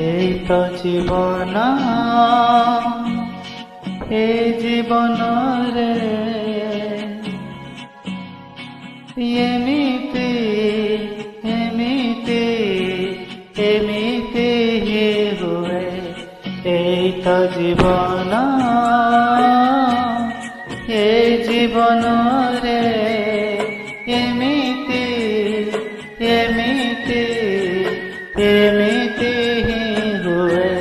এই তো জীবন, এই জীবন রে এমিতি এমিতি এমিতি হুয়ে। এই তো জীবন, এই জীবন রে এমিতি এমিতি এমিতি হুয়ে।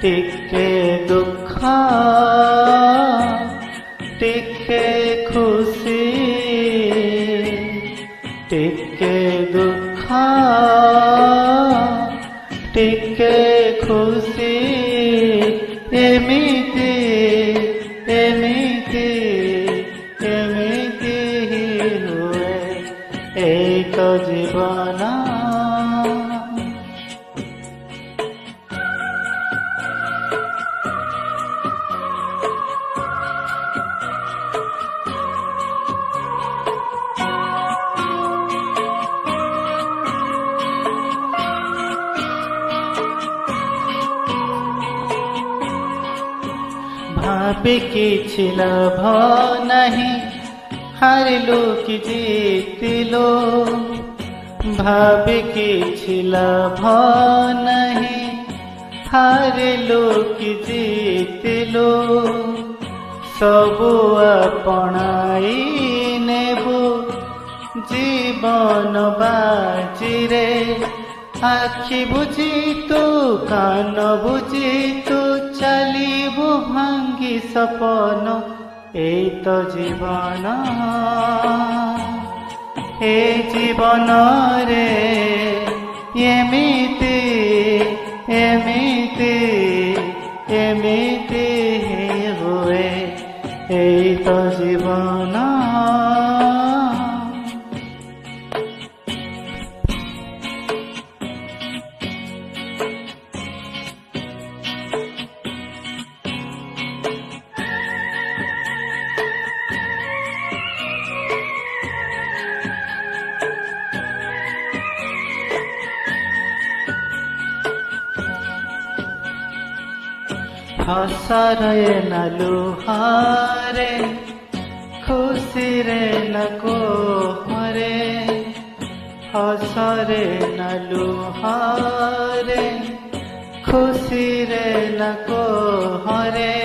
টিকে দুঃখ টিকে খুশি, টিকে দুঃখ টিকে খুশি এমিতি এমিতি এমিতি হুয়ে। এই তো জীবন। भाभी किछि लाभ नहीं, हारिलु कि जीतिलो। भाभी किछि लाभ नहीं, हारिलु कि जीतिलो। सबु आपणाई नेबु जीवन बाजीरे। आखि बुझी तू कान बुझी तू चलिबु भांगी सपन। এই তো জীবন, এই জীবন রে এমিতি এমিতি এমিতি হুয়ে। এই তো জীবন। हसरे न लुहारे, खुशी रे न कोहरे। हसरे न लुहारे, खुशी रे न कोहरे।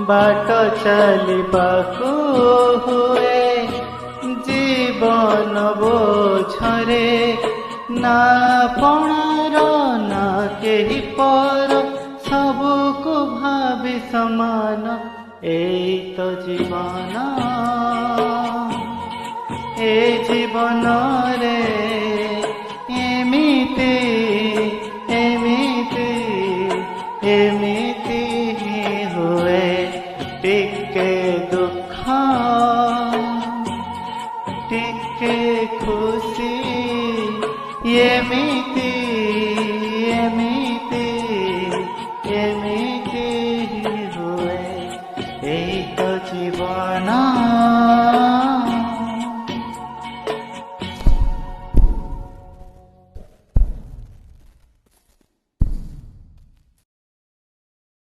बाट चलिबाकु हुए जीवन बोझरे। ना पणार ना केही पर, सबको भावी समान। এই তো জীবন, এই জীবন রে এমিতি এমিতি এমিতি হুয়ে। টিকে দুঃখ টিকে খুশি এমিতি এমিতি এমিতি